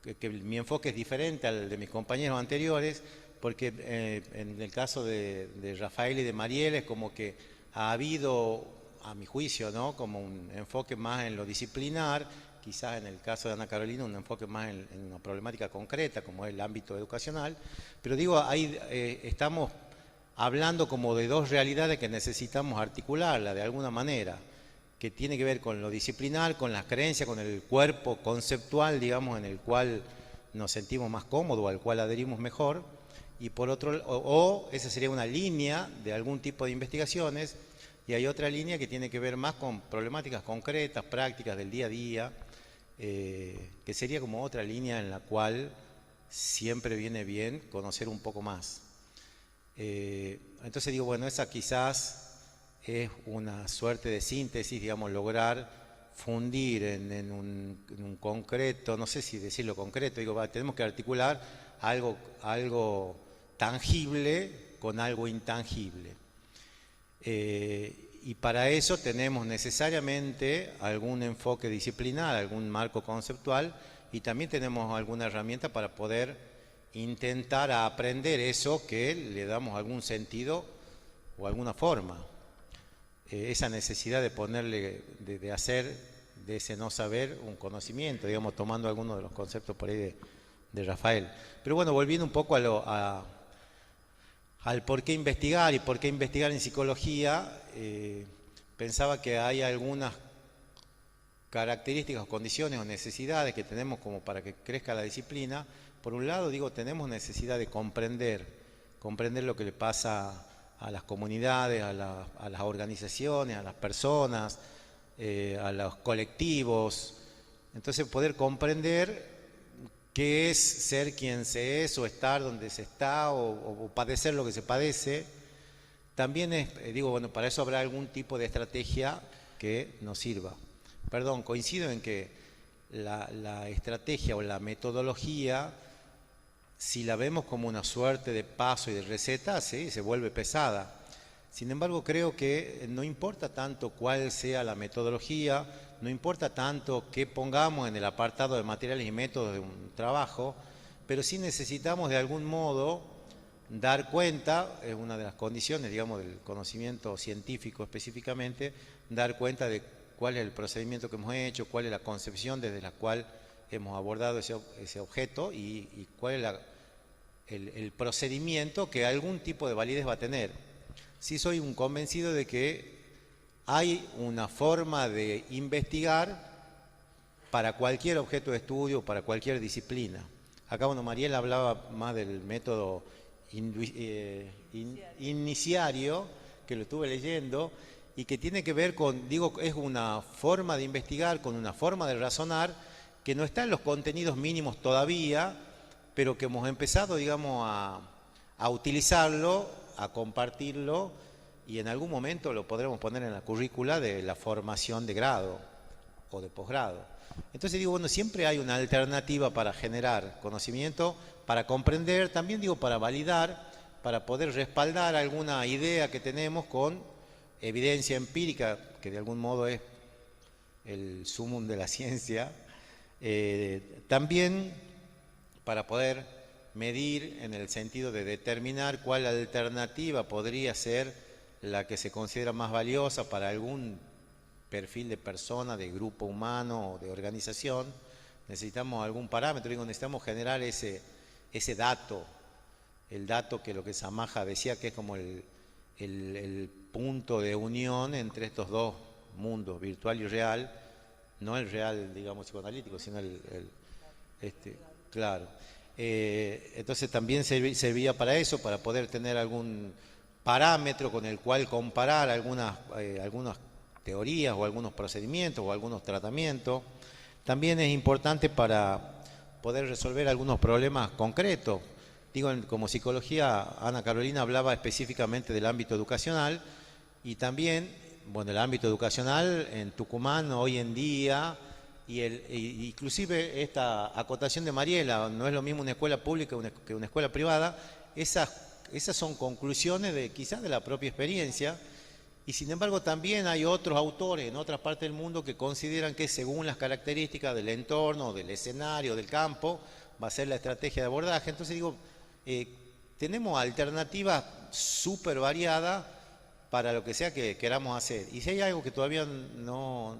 que mi enfoque es diferente al de mis compañeros anteriores, porque en el caso de Rafael y de Mariel es como que ha habido, a mi juicio, ¿no?, como un enfoque más en lo disciplinar, quizás en el caso de Ana Carolina un enfoque más en una problemática concreta, como es el ámbito educacional. Pero digo, ahí estamos hablando como de dos realidades que necesitamos articularla de alguna manera, que tiene que ver con lo disciplinar, con las creencias, con el cuerpo conceptual, digamos, en el cual nos sentimos más cómodos, al cual adherimos mejor, y por otro, o esa sería una línea de algún tipo de investigaciones, y hay otra línea que tiene que ver más con problemáticas concretas, prácticas del día a día, que sería como otra línea en la cual siempre viene bien conocer un poco más. Entonces digo, bueno, esa quizás es una suerte de síntesis, digamos, lograr fundir en un concreto, no sé si decirlo concreto, digo, tenemos que articular algo tangible con algo intangible. Y para eso tenemos necesariamente algún enfoque disciplinar, algún marco conceptual, y también tenemos alguna herramienta para poder intentar aprender eso que le damos algún sentido o alguna forma. Esa necesidad de ponerle, de hacer de ese no saber un conocimiento, digamos, tomando algunos de los conceptos por ahí de Rafael. Pero bueno, volviendo un poco al por qué investigar y por qué investigar en psicología, pensaba que hay algunas características, condiciones o necesidades que tenemos como para que crezca la disciplina. Por un lado, digo, tenemos necesidad de comprender lo que le pasa a las comunidades, a las organizaciones, a las personas, a los colectivos. Entonces, poder comprender qué es ser quien se es, o estar donde se está, o padecer lo que se padece. También digo, bueno, para eso habrá algún tipo de estrategia que nos sirva. Perdón, coincido en que la estrategia o la metodología, si la vemos como una suerte de paso y de receta, sí, se vuelve pesada. Sin embargo, creo que no importa tanto cuál sea la metodología, no importa tanto qué pongamos en el apartado de materiales y métodos de un trabajo, pero sí necesitamos de algún modo dar cuenta, es una de las condiciones, digamos, del conocimiento científico específicamente, dar cuenta de cuál es el procedimiento que hemos hecho, cuál es la concepción desde la cual hemos abordado ese objeto y cuál es el procedimiento que algún tipo de validez va a tener. Sí soy un convencido de que hay una forma de investigar para cualquier objeto de estudio, para cualquier disciplina. Acá, bueno, Mariela hablaba más del método iniciario, que lo estuve leyendo, y que tiene que ver con, digo, es una forma de investigar, con una forma de razonar, que no está en los contenidos mínimos todavía, pero que hemos empezado, digamos, a utilizarlo, a compartirlo, y en algún momento lo podremos poner en la currícula de la formación de grado o de posgrado. Entonces digo, bueno, siempre hay una alternativa para generar conocimiento, para comprender, también digo, para validar, para poder respaldar alguna idea que tenemos con evidencia empírica, que de algún modo es el sumum de la ciencia, también para poder medir en el sentido de determinar cuál alternativa podría ser la que se considera más valiosa para algún perfil de persona, de grupo humano o de organización. Necesitamos algún parámetro, digo, necesitamos generar ese dato, el dato que lo que Samaja decía que es como el punto de unión entre estos dos mundos, virtual y real, no el real, digamos, psicoanalítico, sino claro. Entonces también servía para eso, para poder tener algún parámetro con el cual comparar algunas teorías o algunos procedimientos o algunos tratamientos. También es importante para poder resolver algunos problemas concretos. Digo, como psicología, Ana Carolina hablaba específicamente del ámbito educacional, y también, bueno, el ámbito educacional en Tucumán hoy en día, inclusive esta acotación de Mariela, no es lo mismo una escuela pública que una escuela privada. Esas son conclusiones quizás de la propia experiencia, y sin embargo también hay otros autores en otras partes del mundo que consideran que según las características del entorno, del escenario, del campo, va a ser la estrategia de abordaje. Entonces digo, tenemos alternativas súper variadas para lo que sea que queramos hacer. Y si hay algo que todavía no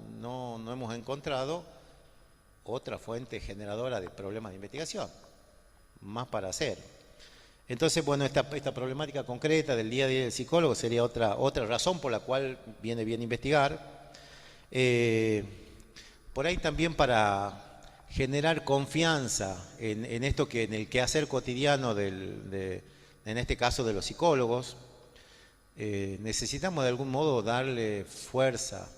hemos encontrado, otra fuente generadora de problemas de investigación, más para hacer. Entonces, bueno, esta problemática concreta del día a día del psicólogo sería otra razón por la cual viene bien investigar. Por ahí también para generar confianza en esto en el quehacer cotidiano en este caso de los psicólogos, necesitamos de algún modo darle fuerza,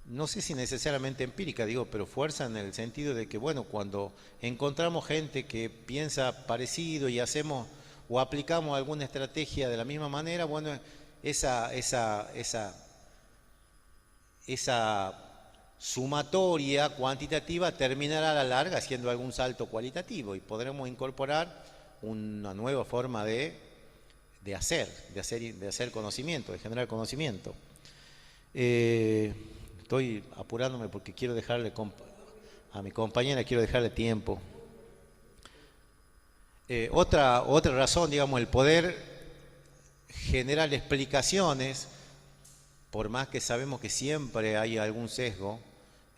no sé si necesariamente empírica, digo, pero fuerza en el sentido de que, bueno, cuando encontramos gente que piensa parecido y hacemos o aplicamos alguna estrategia de la misma manera, bueno, esa sumatoria cuantitativa terminará a la larga haciendo algún salto cualitativo y podremos incorporar una nueva forma de hacer conocimiento, de generar conocimiento. Estoy apurándome porque quiero dejarle a mi compañera, quiero dejarle tiempo. Otra razón, digamos, el poder generar explicaciones, por más que sabemos que siempre hay algún sesgo,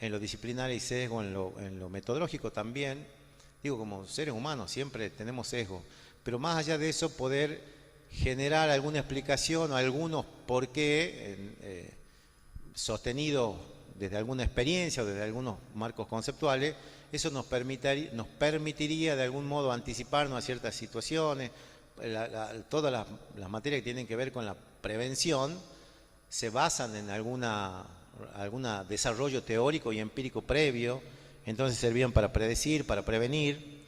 en lo disciplinar y sesgo en lo metodológico también, digo, como seres humanos siempre tenemos sesgo, pero más allá de eso, poder generar alguna explicación o algunos por qué, sostenidos desde alguna experiencia o desde algunos marcos conceptuales, eso nos permitiría de algún modo anticiparnos a ciertas situaciones. Todas las materias que tienen que ver con la prevención se basan en algún desarrollo teórico y empírico previo, entonces servían para predecir, para prevenir,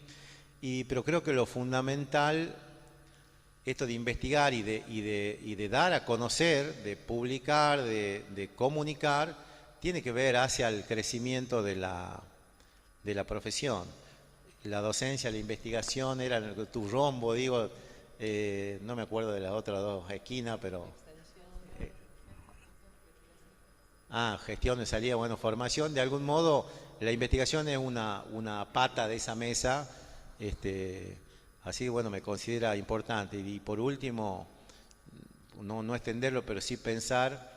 pero creo que lo fundamental, esto de investigar y de dar a conocer, de publicar, de comunicar, tiene que ver hacia el crecimiento de la profesión. La docencia, la investigación era tu rombo, digo, no me acuerdo de las otras dos esquinas, pero... gestión de salida, bueno, formación, de algún modo la investigación es una pata de esa mesa, así, bueno, me considera importante. Y por último, no extenderlo, pero sí pensar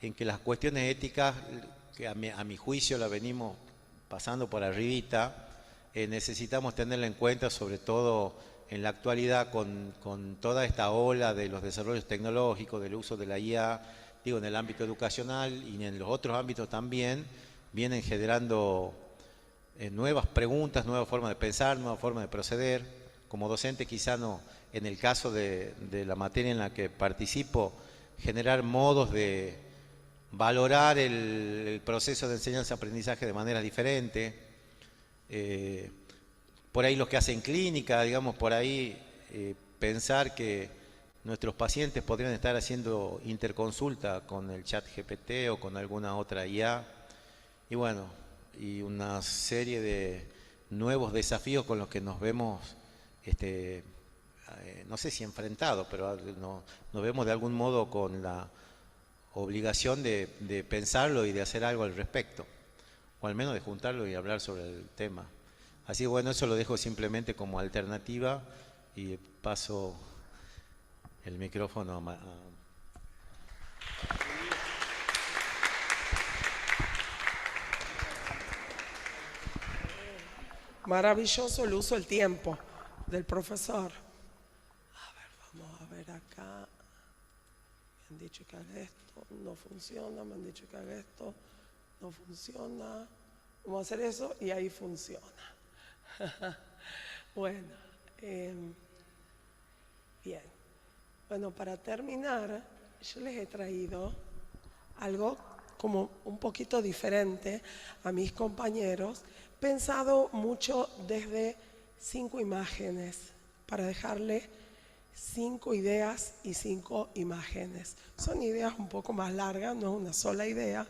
en que las cuestiones éticas, que a mi juicio la venimos pasando por arribita, necesitamos tenerla en cuenta, sobre todo en la actualidad con toda esta ola de los desarrollos tecnológicos, del uso de la IA, digo, en el ámbito educacional y en los otros ámbitos también, vienen generando nuevas preguntas, nuevas formas de pensar, nuevas formas de proceder. Como docente quizá no, en el caso de la materia en la que participo, generar modos de valorar el proceso de enseñanza-aprendizaje de manera diferente. Por ahí los que hacen clínica, digamos, por ahí pensar que nuestros pacientes podrían estar haciendo interconsulta con el chat GPT o con alguna otra IA. Y bueno, y una serie de nuevos desafíos con los que nos vemos, no sé si enfrentados, pero nos vemos de algún modo con la obligación de pensarlo y de hacer algo al respecto, o al menos de juntarlo y hablar sobre el tema. Así que bueno, eso lo dejo simplemente como alternativa y paso el micrófono a... Maravilloso el uso del tiempo del profesor. A ver, vamos a ver acá. Me han dicho que haga esto, no funciona. Me han dicho que haga esto, no funciona. Vamos a hacer eso y ahí funciona. Bueno, bien. Bueno, para terminar, yo les he traído algo como un poquito diferente a mis compañeros, pensado mucho desde 5 imágenes, para dejarle 5 ideas y 5 imágenes. Son ideas un poco más largas, no es una sola idea,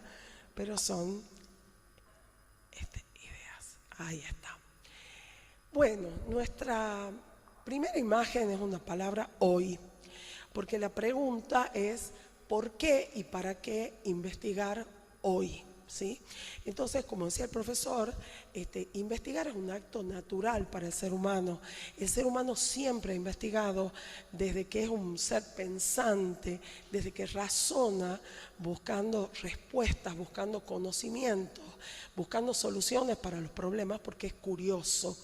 pero son ideas. Ahí está. Bueno, nuestra primera imagen es una palabra hoy, porque la pregunta es ¿por qué y para qué investigar hoy? ¿Sí? Entonces, como decía el profesor, investigar es un acto natural para el ser humano. El ser humano siempre ha investigado desde que es un ser pensante, desde que razona, buscando respuestas, buscando conocimientos, buscando soluciones para los problemas, porque es curioso.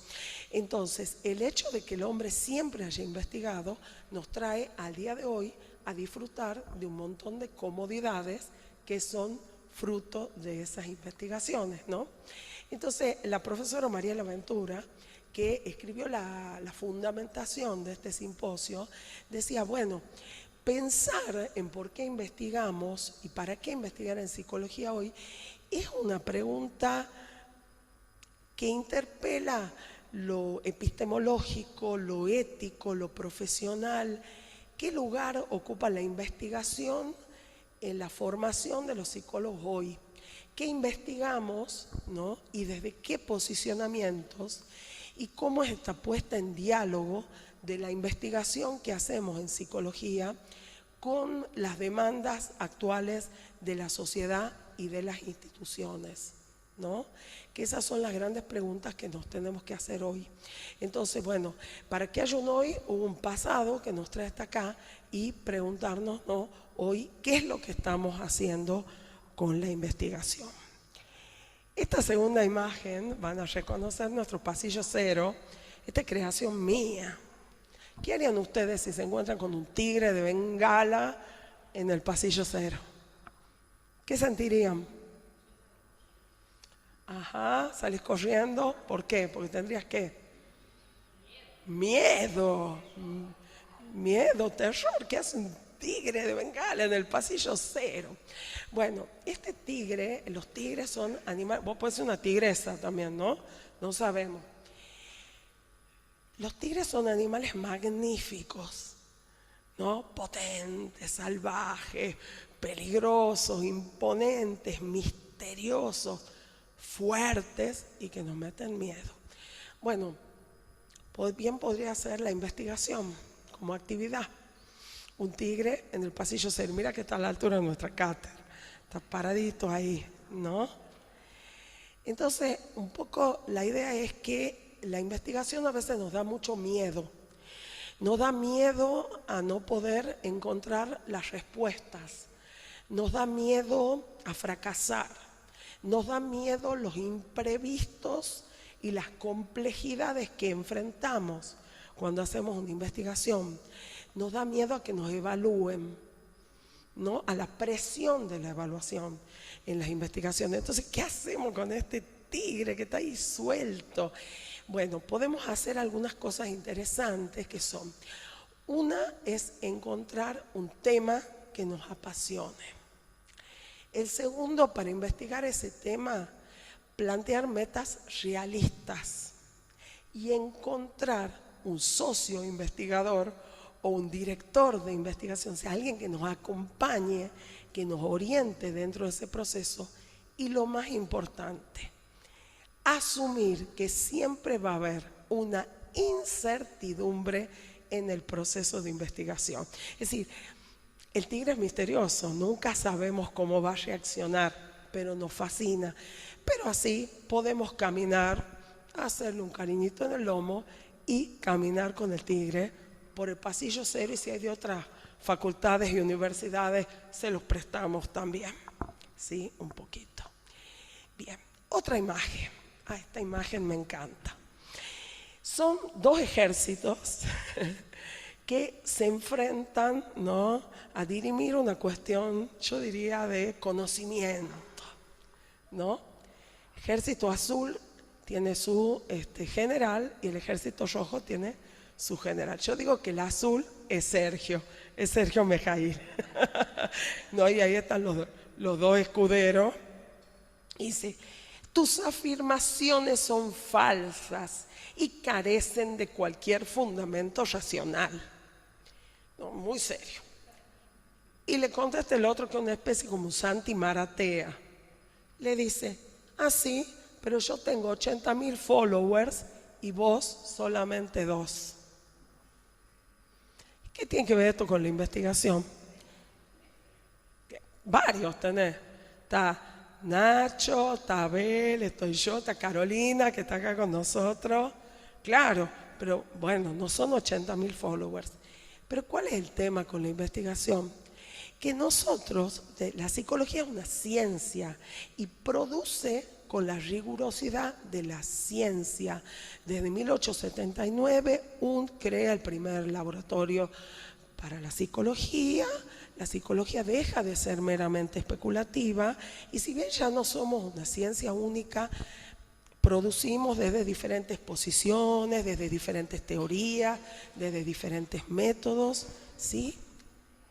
Entonces, el hecho de que el hombre siempre haya investigado nos trae al día de hoy a disfrutar de un montón de comodidades que son fruto de esas investigaciones, ¿no? Entonces, la profesora Mariela Ventura, que escribió la fundamentación de este simposio, decía, bueno, pensar en por qué investigamos y para qué investigar en psicología hoy es una pregunta que interpela lo epistemológico, lo ético, lo profesional. ¿Qué lugar ocupa la investigación en la formación de los psicólogos hoy? ¿Qué investigamos, ¿no? Y desde qué posicionamientos, y cómo es esta puesta en diálogo de la investigación que hacemos en psicología con las demandas actuales de la sociedad y de las instituciones. ¿no? Que esas son las grandes preguntas que nos tenemos que hacer hoy. Entonces, bueno, para que haya un hoy, hubo un pasado que nos trae hasta acá y preguntarnos, ¿no?, hoy, ¿qué es lo que estamos haciendo con la investigación? Esta segunda imagen, van a reconocer nuestro pasillo cero. Esta es creación mía. ¿Qué harían ustedes si se encuentran con un tigre de Bengala en el pasillo cero? ¿Qué sentirían? Ajá, salís corriendo. ¿Por qué? Porque tendrías que... Miedo. Miedo, terror. ¿Qué hace un tigre de Bengala en el pasillo cero? Bueno, este tigre, los tigres son animales... Vos podés ser una tigresa también, ¿no? No sabemos. Los tigres son animales magníficos, ¿no? Potentes, salvajes, peligrosos, imponentes, misteriosos, fuertes y que nos meten miedo. Bueno, bien podría ser la investigación como actividad. Un tigre en el pasillo cero. Mira que está a la altura de nuestra cátedra. Está paradito ahí, ¿no? Entonces, un poco la idea es que la investigación a veces nos da mucho miedo. Nos da miedo a no poder encontrar las respuestas. Nos da miedo a fracasar. Nos da miedo los imprevistos y las complejidades que enfrentamos cuando hacemos una investigación. Nos da miedo a que nos evalúen, ¿no? A la presión de la evaluación en las investigaciones. Entonces, ¿qué hacemos con este tigre que está ahí suelto? Bueno, podemos hacer algunas cosas interesantes que son: una es encontrar un tema que nos apasione. El segundo, para investigar ese tema, plantear metas realistas y encontrar un socio investigador o un director de investigación, o sea, alguien que nos acompañe, que nos oriente dentro de ese proceso. Y lo más importante, asumir que siempre va a haber una incertidumbre en el proceso de investigación. Es decir, el tigre es misterioso, nunca sabemos cómo va a reaccionar, pero nos fascina. Pero así podemos caminar, hacerle un cariñito en el lomo y caminar con el tigre por el pasillo cero, y si hay de otras facultades y universidades, se los prestamos también. ¿Sí? Un poquito. Bien, otra imagen. Esta imagen me encanta. Son dos ejércitos que se enfrentan, ¿no?, a dirimir una cuestión, yo diría, de conocimiento, ¿no? El ejército azul tiene su general y el ejército rojo tiene su general. Yo digo que el azul es Sergio Mejail. No, y ahí están los dos escuderos. Dice: tus afirmaciones son falsas y carecen de cualquier fundamento racional. No, muy serio. Y le contesta el otro, que es una especie como Santi Maratea. Le dice: sí, pero yo tengo 80.000 followers y vos solamente 2. ¿Qué tiene que ver esto con la investigación? Varios tenés. Está Nacho, está Abel, estoy yo, está Carolina, que está acá con nosotros. Claro, pero bueno, no son 80.000 followers. Pero ¿cuál es el tema con la investigación? Que nosotros, la psicología es una ciencia y produce con la rigurosidad de la ciencia. Desde 1879, crea el primer laboratorio para la psicología. La psicología deja de ser meramente especulativa, y si bien ya no somos una ciencia única, producimos desde diferentes posiciones, desde diferentes teorías, desde diferentes métodos, ¿sí?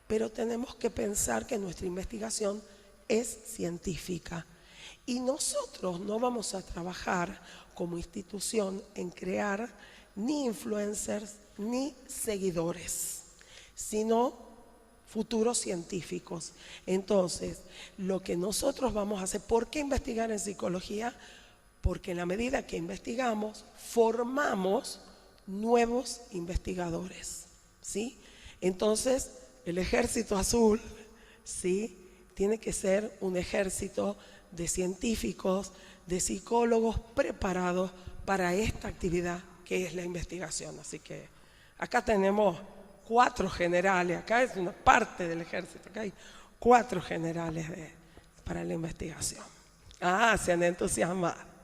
Pero tenemos que pensar que nuestra investigación es científica. Y nosotros no vamos a trabajar como institución en crear ni influencers ni seguidores, sino futuros científicos. Entonces, lo que nosotros vamos a hacer, ¿por qué investigar en psicología? Porque en la medida que investigamos, formamos nuevos investigadores, ¿sí? Entonces, el ejército azul, ¿sí?, tiene que ser un ejército de científicos, de psicólogos preparados para esta actividad que es la investigación. Así que acá tenemos 4 generales, acá es una parte del ejército, acá hay 4 generales para la investigación. Se han entusiasmado.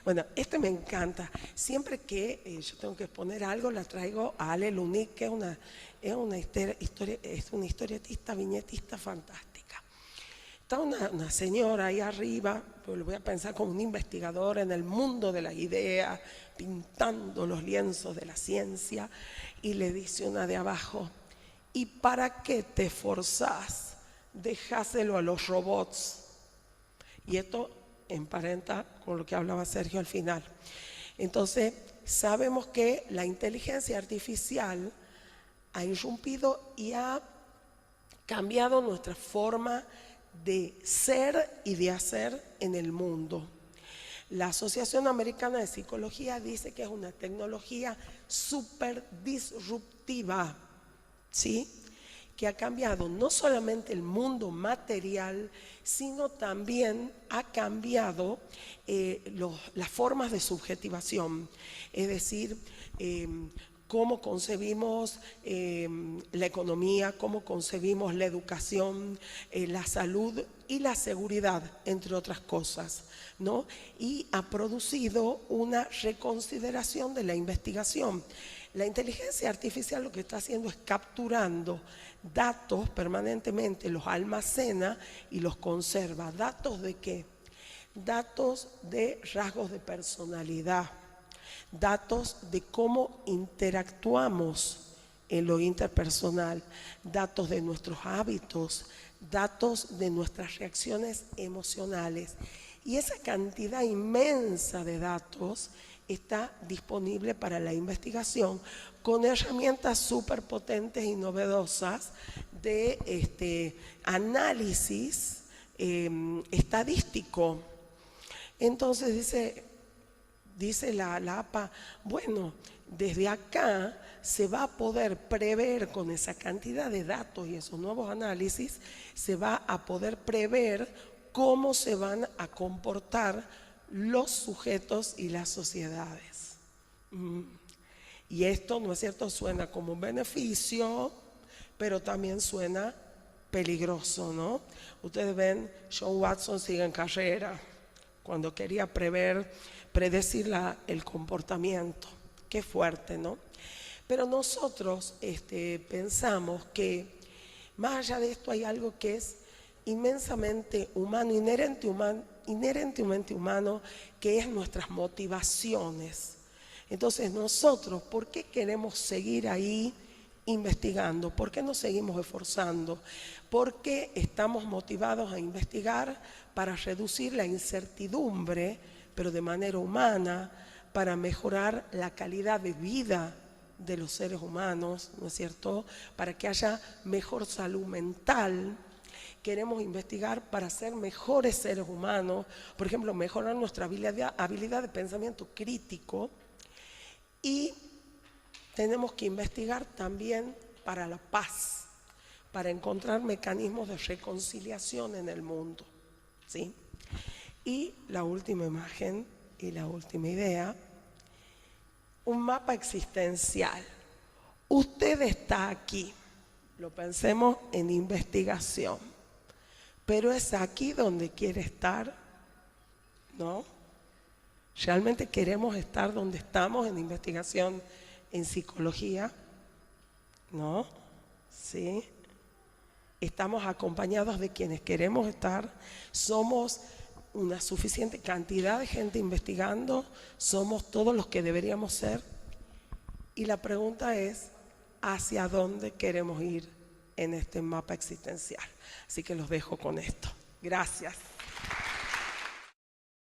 Bueno, me encanta. Siempre que yo tengo que exponer algo, la traigo a Ale Lunik, que es una historietista, viñetista fantástica. Está una señora ahí arriba, pues lo voy a pensar como un investigador en el mundo de las ideas, pintando los lienzos de la ciencia, y le dice una de abajo: ¿y para qué te esforzás? Dejáselo a los robots. Y esto emparenta con lo que hablaba Sergio al final. Entonces, sabemos que la inteligencia artificial ha irrumpido y ha cambiado nuestra forma de ser y de hacer en el mundo. La Asociación Americana de Psicología dice que es una tecnología súper disruptiva, ¿sí?, que ha cambiado no solamente el mundo material, sino también ha cambiado las formas de subjetivación, es decir, cómo concebimos la economía, cómo concebimos la educación, la salud y la seguridad, entre otras cosas, ¿no? Y ha producido una reconsideración de la investigación. La inteligencia artificial lo que está haciendo es capturando datos permanentemente, los almacena y los conserva. ¿Datos de qué? Datos de rasgos de personalidad, datos de cómo interactuamos en lo interpersonal, datos de nuestros hábitos, datos de nuestras reacciones emocionales. Y esa cantidad inmensa de datos está disponible para la investigación con herramientas súper potentes y novedosas de análisis estadístico. Entonces dice la APA, bueno, desde acá se va a poder prever con esa cantidad de datos y esos nuevos análisis, se va a poder prever cómo se van a comportar los sujetos y las sociedades. Y esto, ¿no es cierto?, suena como un beneficio, pero también suena peligroso, ¿no? Ustedes ven, John Watson sigue en carrera cuando quería predecir el comportamiento. Qué fuerte, ¿no? Pero nosotros pensamos que más allá de esto hay algo que es inmensamente humano, inherentemente humano, que es nuestras motivaciones. Entonces nosotros, ¿por qué queremos seguir ahí investigando? ¿Por qué nos seguimos esforzando? ¿Por qué estamos motivados a investigar? Para reducir la incertidumbre, pero de manera humana, para mejorar la calidad de vida de los seres humanos, ¿no es cierto?, para que haya mejor salud mental. Queremos investigar para ser mejores seres humanos, por ejemplo, mejorar nuestra habilidad de pensamiento crítico, y tenemos que investigar también para la paz, para encontrar mecanismos de reconciliación en el mundo, ¿sí? Y la última imagen y la última idea, un mapa existencial. Usted está aquí, lo pensemos en investigación, pero es aquí donde quiere estar, ¿no? ¿Realmente queremos estar donde estamos en investigación en psicología? ¿No? ¿Sí? Estamos acompañados de quienes queremos estar, somos una suficiente cantidad de gente investigando, somos todos los que deberíamos ser. Y la pregunta es, ¿hacia dónde queremos ir en este mapa existencial? Así que los dejo con esto. Gracias.